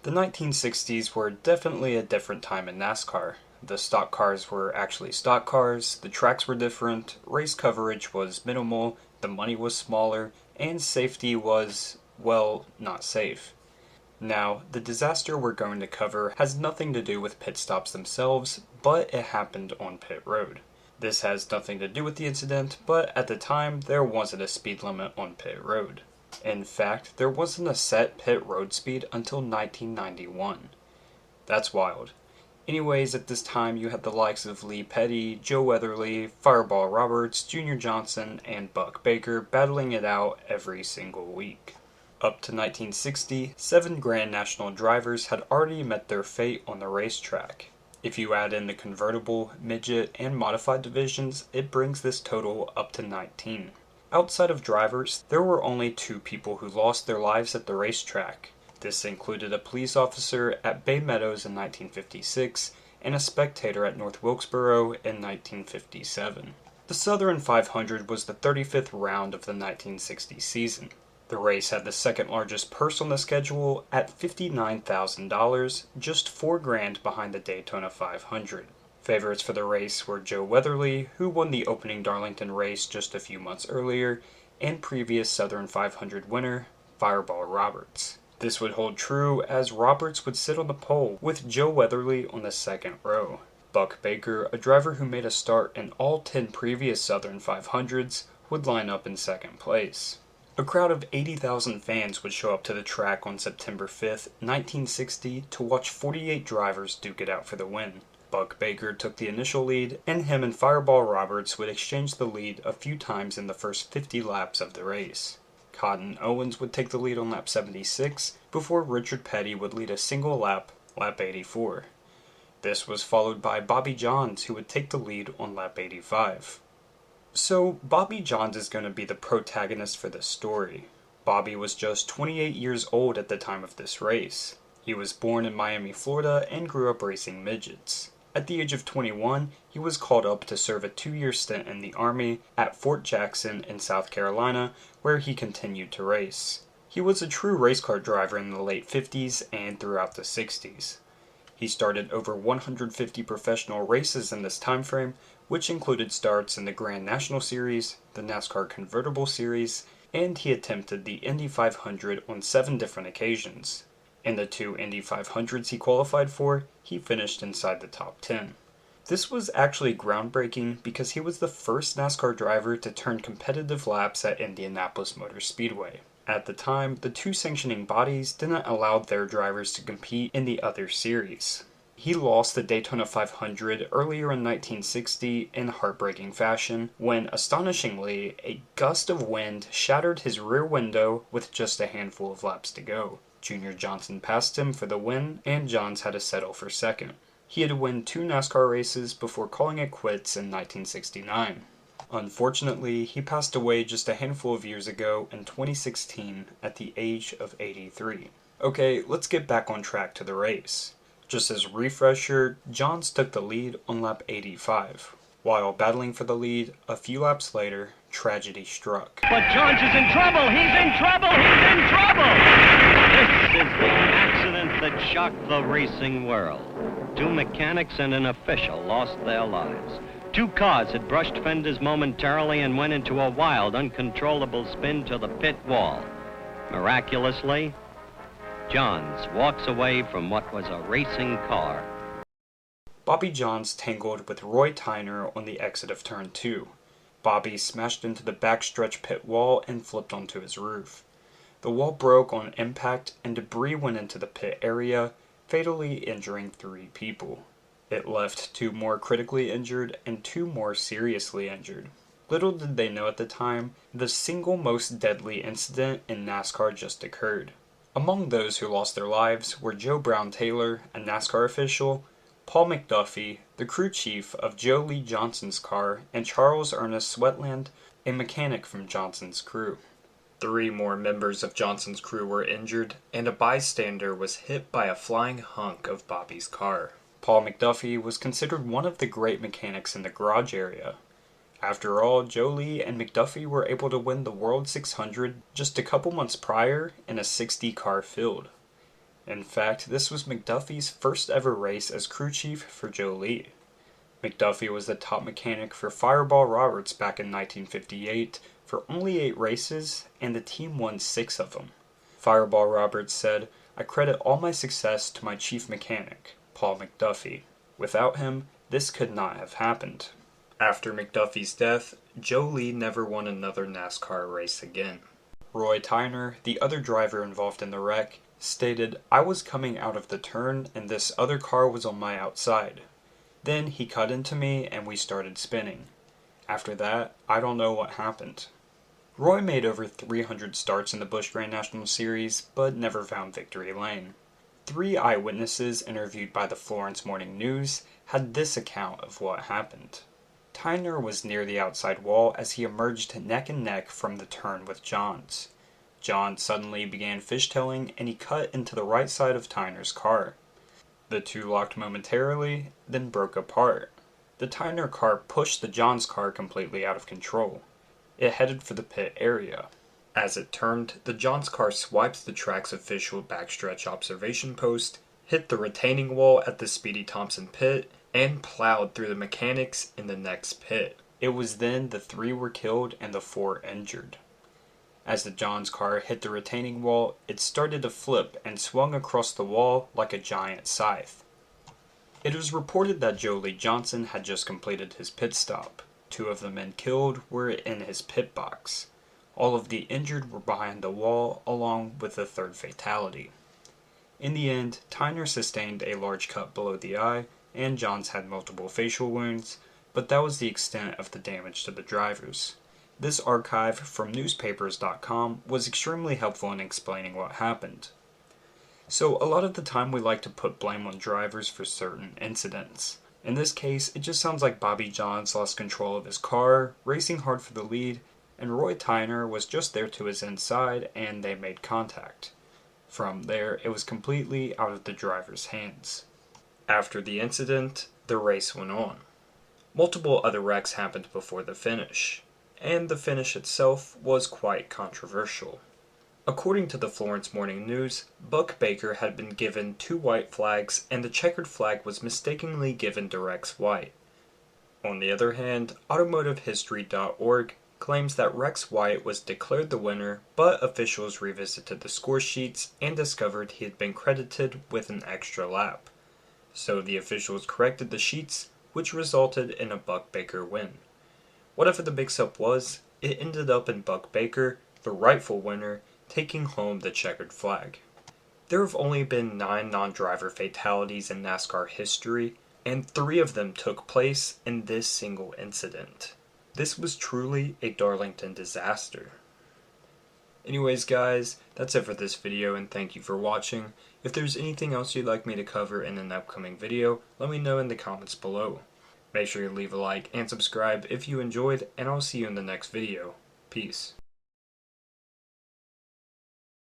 The 1960s were definitely a different time in NASCAR. The stock cars were actually stock cars, the tracks were different, race coverage was minimal, the money was smaller, and safety was, well, not safe. Now, the disaster we're going to cover has nothing to do with pit stops themselves, but it happened on pit road. This has nothing to do with the incident, but at the time there wasn't a speed limit on pit road. In fact, there wasn't a set pit road speed until 1991. That's wild. Anyways, at this time you had the likes of Lee Petty, Joe Weatherly, Fireball Roberts, Junior Johnson, and Buck Baker battling it out every single week. Up to 1960, 7 Grand National drivers had already met their fate on the racetrack. If you add in the convertible, midget, and modified divisions, it brings this total up to 19. Outside of drivers, there were only 2 people who lost their lives at the racetrack. This included a police officer at Bay Meadows in 1956 and a spectator at North Wilkesboro in 1957. The Southern 500 was the 35th round of the 1960 season. The race had the second largest purse on the schedule at $59,000, just $4,000 behind the Daytona 500. Favorites for the race were Joe Weatherly, who won the opening Darlington race just a few months earlier, and previous Southern 500 winner, Fireball Roberts. This would hold true as Roberts would sit on the pole with Joe Weatherly on the second row. Buck Baker, a driver who made a start in all 10 previous Southern 500s, would line up in second place. A crowd of 80,000 fans would show up to the track on September 5th, 1960 to watch 48 drivers duke it out for the win. Buck Baker took the initial lead, and him and Fireball Roberts would exchange the lead a few times in the first 50 laps of the race. Cotton Owens would take the lead on lap 76, before Richard Petty would lead a single lap, lap 84. This was followed by Bobby Johns, who would take the lead on lap 85. So, Bobby Johns is going to be the protagonist for this story. Bobby was just 28 years old at the time of this race. He was born in Miami, Florida, and grew up racing midgets. At the age of 21, he was called up to serve a 2-year stint in the Army at Fort Jackson in South Carolina, where he continued to race. He was a true race car driver in the late 50s and throughout the 60s. He started over 150 professional races in this time frame, which included starts in the Grand National Series, the NASCAR Convertible Series, and he attempted the Indy 500 on 7 different occasions. In the 2 Indy 500s he qualified for, he finished inside the top 10. This was actually groundbreaking because he was the first NASCAR driver to turn competitive laps at Indianapolis Motor Speedway. At the time, the 2 sanctioning bodies didn't allow their drivers to compete in the other series. He lost the Daytona 500 earlier in 1960 in heartbreaking fashion when, astonishingly, a gust of wind shattered his rear window with just a handful of laps to go. Junior Johnson passed him for the win, and Johns had to settle for second. He had to win 2 NASCAR races before calling it quits in 1969. Unfortunately, he passed away just a handful of years ago in 2016 at the age of 83. Okay, let's get back on track to the race. Just as a refresher, Johns took the lead on lap 85. While battling for the lead, a few laps later, tragedy struck. But Johns is in trouble! He's in trouble! He's in trouble! This is the accident that shocked the racing world. 2 mechanics and an official lost their lives. 2 cars had brushed fenders momentarily and went into a wild, uncontrollable spin to the pit wall. Miraculously, Johns walks away from what was a racing car. Bobby Johns tangled with Roy Tyner on the exit of turn 2. Bobby smashed into the backstretch pit wall and flipped onto his roof. The wall broke on impact and debris went into the pit area, fatally injuring 3 people. It left 2 more critically injured and 2 more seriously injured. Little did they know at the time, the single most deadly incident in NASCAR just occurred. Among those who lost their lives were Joe Brown Taylor, a NASCAR official, Paul McDuffie, the crew chief of Joe Lee Johnson's car, and Charles Ernest Sweatland, a mechanic from Johnson's crew. 3 more members of Johnson's crew were injured, and a bystander was hit by a flying hunk of Bobby's car. Paul McDuffie was considered one of the great mechanics in the garage area. After all, Joe Lee and McDuffie were able to win the World 600 just a couple months prior in a 60-car field. In fact, this was McDuffie's first ever race as crew chief for Joe Lee. McDuffie was the top mechanic for Fireball Roberts back in 1958 for only 8 races, and the team won 6 of them. Fireball Roberts said, "I credit all my success to my chief mechanic, Paul McDuffie. Without him, this could not have happened." After McDuffie's death, Joe Lee never won another NASCAR race again. Roy Tyner, the other driver involved in the wreck, stated, "I was coming out of the turn and this other car was on my outside. Then he cut into me and we started spinning. After that, I don't know what happened." Roy made over 300 starts in the Busch Grand National Series, but never found victory lane. 3 eyewitnesses interviewed by the Florence Morning News had this account of what happened. Tyner was near the outside wall as he emerged neck and neck from the turn with Johns. John suddenly began fishtailing and he cut into the right side of Tyner's car. The two locked momentarily, then broke apart. The Tyner car pushed the Johns car completely out of control. It headed for the pit area. As it turned, the Johns car swiped the track's official backstretch observation post, hit the retaining wall at the Speedy Thompson pit, and plowed through the mechanics in the next pit. It was then the 3 were killed and the 4 injured. As the Johns car hit the retaining wall, it started to flip and swung across the wall like a giant scythe. It was reported that Joe Lee Johnson had just completed his pit stop. 2 of the men killed were in his pit box. All of the injured were behind the wall, along with the 3rd fatality. In the end, Tyner sustained a large cut below the eye, and Johns had multiple facial wounds, but that was the extent of the damage to the drivers. This archive from newspapers.com was extremely helpful in explaining what happened. So a lot of the time we like to put blame on drivers for certain incidents. In this case, it just sounds like Bobby Johns lost control of his car, racing hard for the lead, and Roy Tyner was just there to his inside and they made contact. From there, it was completely out of the driver's hands. After the incident, the race went on. Multiple other wrecks happened before the finish, and the finish itself was quite controversial. According to the Florence Morning News, Buck Baker had been given 2 white flags and the checkered flag was mistakenly given to Rex White. On the other hand, AutomotiveHistory.org claims that Rex White was declared the winner, but officials revisited the score sheets and discovered he had been credited with an extra lap. So the officials corrected the sheets, which resulted in a Buck Baker win. Whatever the mix-up was, it ended up in Buck Baker, the rightful winner, taking home the checkered flag. There have only been 9 non-driver fatalities in NASCAR history, and 3 of them took place in this single incident. This was truly a Darlington disaster. Anyways guys, that's it for this video and thank you for watching. If there's anything else you'd like me to cover in an upcoming video, let me know in the comments below. Make sure you leave a like and subscribe if you enjoyed, and I'll see you in the next video. Peace.